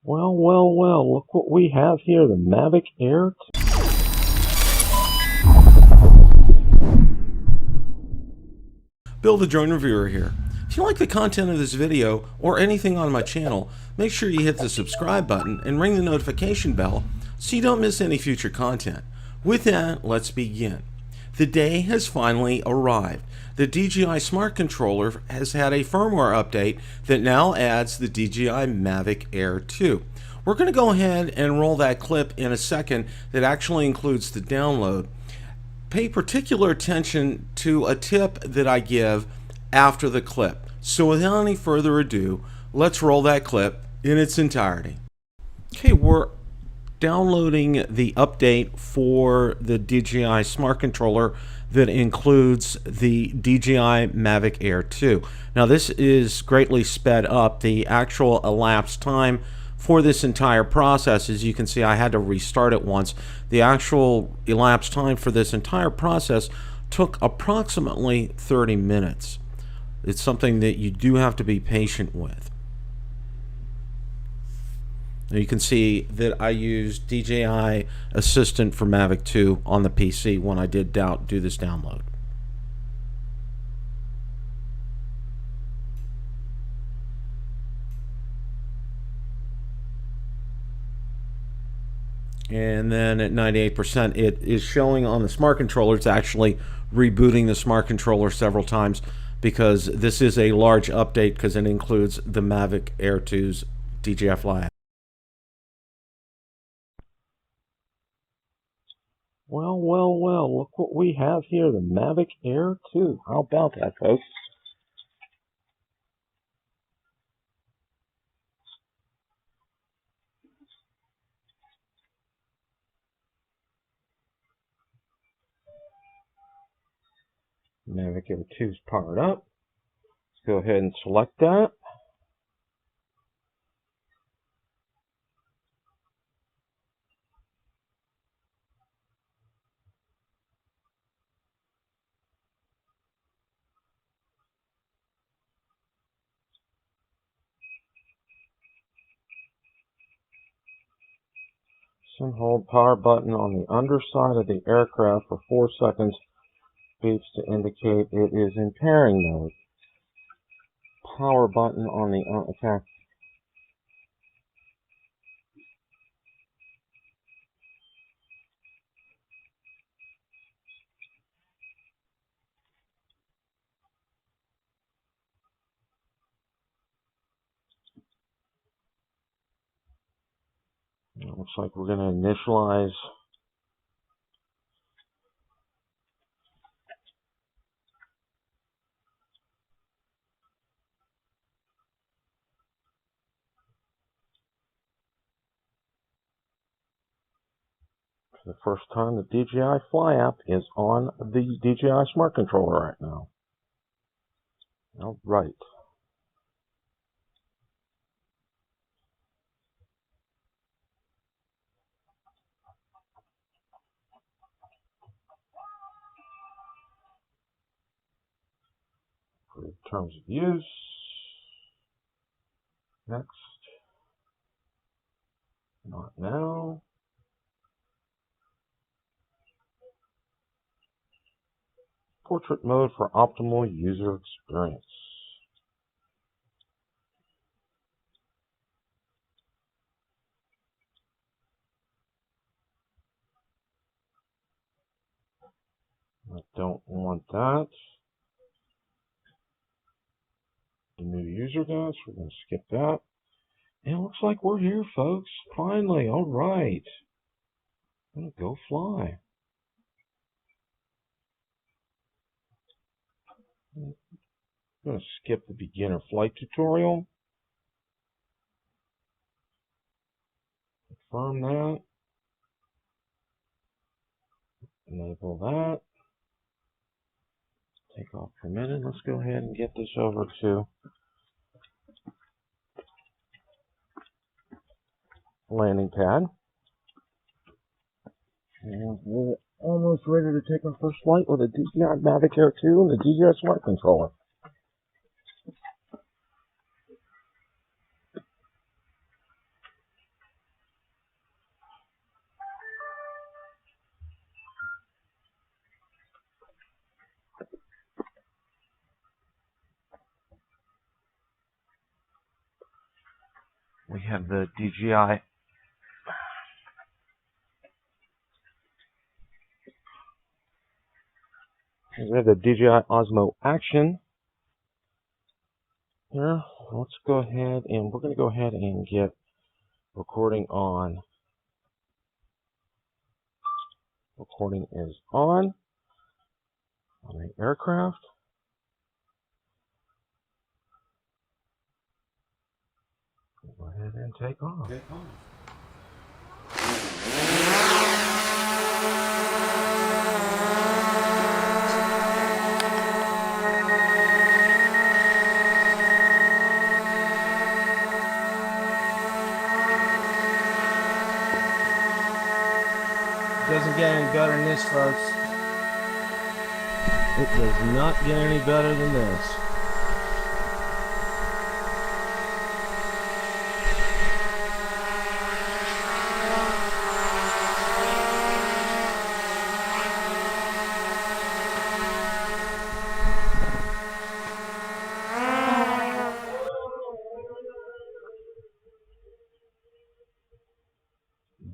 Well, look what we have here, the Mavic Air 2. Bill the Drone Reviewer here. If you like the content of this video or anything on my channel, make sure you hit the subscribe button and ring the notification bell so you don't miss any future content. With that, let's begin. The day has finally arrived. The DJI Smart Controller has had a firmware update that now adds the DJI Mavic Air 2. We're going to go ahead and roll that clip in a second that actually includes the download. Pay particular attention to a tip that I give after the clip. So without any further ado, let's roll that clip in its entirety. Okay, we're downloading the update for the DJI Smart Controller that includes the DJI Mavic Air 2. Now this is greatly sped up. The actual elapsed time for this entire process, as you can see, I had to restart it once. The actual elapsed time for this entire process took approximately 30 minutes. It's something that you do have to be patient with. Now you can see that I used DJI Assistant for Mavic 2 on the PC when I did do this download. And then at 98%, it is showing on the Smart Controller. It's actually rebooting the Smart Controller several times because this is a large update because it includes the Mavic Air 2's DJI Fly. Well, look what we have here, the Mavic Air 2. How about that, folks? Mavic Air 2 is powered up. Let's go ahead and select that. And hold power button on the underside of the aircraft for 4 seconds. Beeps to indicate it is in pairing mode. Power button on the attack. It looks like we're going to initialize for the first time. The DJI Fly app is on the DJI Smart Controller right now. All right. For terms of use, next, not now. Portrait mode for optimal user experience. I don't want that. The new user does. We're going to skip that. And it looks like we're here, folks. Finally. All right. I'm going to go fly. I'm going to skip the beginner flight tutorial. Confirm that. Enable that. Take off for a minute. Let's go ahead and get this over to landing pad. And we're almost ready to take our first flight with a DJI Mavic Air 2 and the DJI Smart Controller. We have the DJI Osmo Action here. Let's go ahead and we're going to go ahead and get recording on. Recording is on the aircraft. Go ahead and take off. Doesn't get any better than this, folks. It does not get any better than this.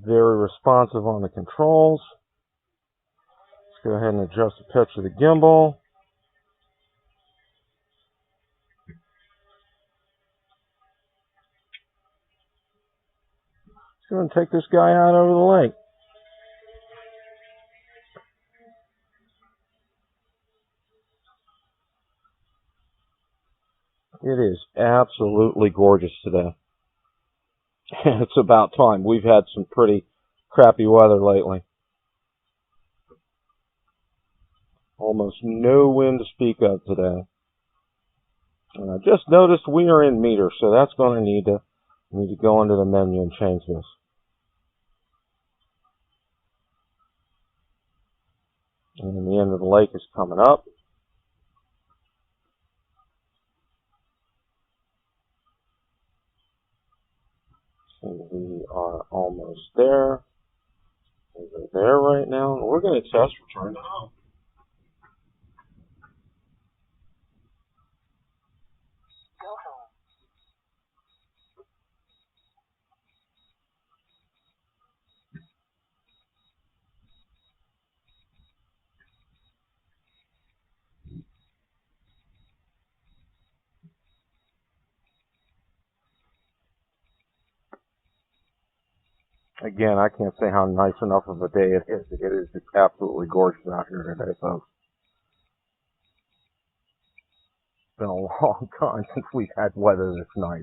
Very responsive on the controls. Let's go ahead and adjust the pitch of the gimbal. Let's go ahead and take this guy out over the lake. It is absolutely gorgeous today. It's about time. We've had some pretty crappy weather lately. Almost no wind to speak of today. And I just noticed we are in meters, so that's going to need to go into the menu and change this. And then the end of the lake is coming up. And we are almost there. We're there right now. And we're going to test return to home. Again, I can't say how nice enough of a day it is. It is just absolutely gorgeous out here today, folks. It's been a long time since we've had weather this nice.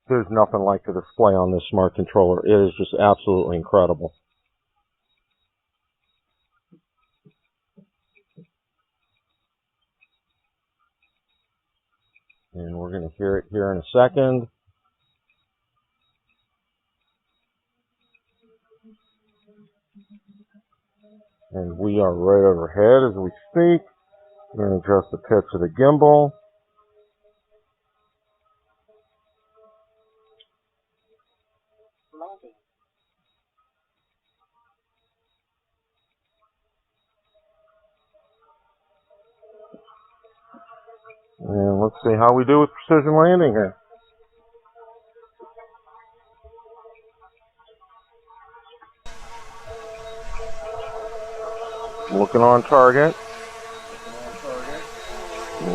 There's nothing like the display on this smart controller. It is just absolutely incredible. And we're going to hear it here in a second. And we are right overhead as we speak. We're going to adjust the pitch of the gimbal. And let's see how we do with precision landing here. Looking on target.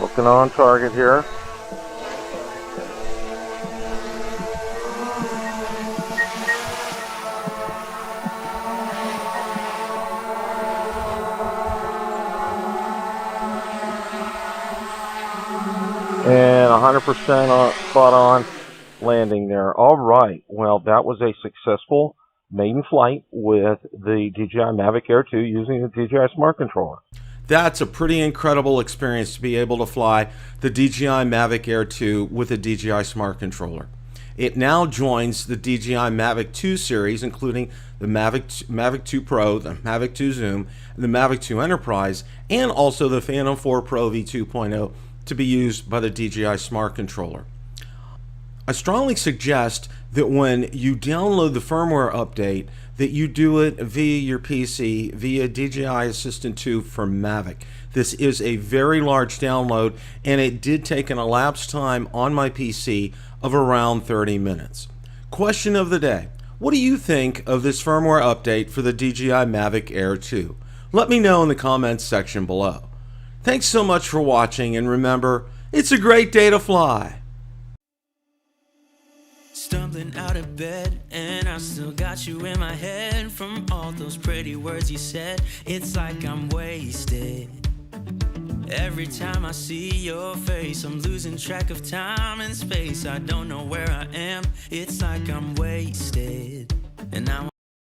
Looking on target here. And 100% spot on landing there. All right. Well, that was a successful maiden flight with the DJI Mavic Air 2 using the DJI Smart Controller. That's a pretty incredible experience to be able to fly the DJI Mavic Air 2 with a DJI Smart Controller. It now joins the DJI Mavic 2 series, including the Mavic 2 Pro, the Mavic 2 Zoom, the Mavic 2 Enterprise, and also the Phantom 4 Pro V2.0 to be used by the DJI Smart Controller. I strongly suggest that when you download the firmware update, that you do it via your PC, via DJI Assistant 2 for Mavic. This is a very large download, and it did take an elapsed time on my PC of around 30 minutes. Question of the day: what do you think of this firmware update for the DJI Mavic Air 2? Let me know in the comments section below. Thanks so much for watching, and remember, it's a great day to fly. Stumbling out of bed, and I still got you in my head. From all those pretty words you said, it's like I'm wasted. Every time I see your face, I'm losing track of time and space. I don't know where I am, it's like I'm wasted. And I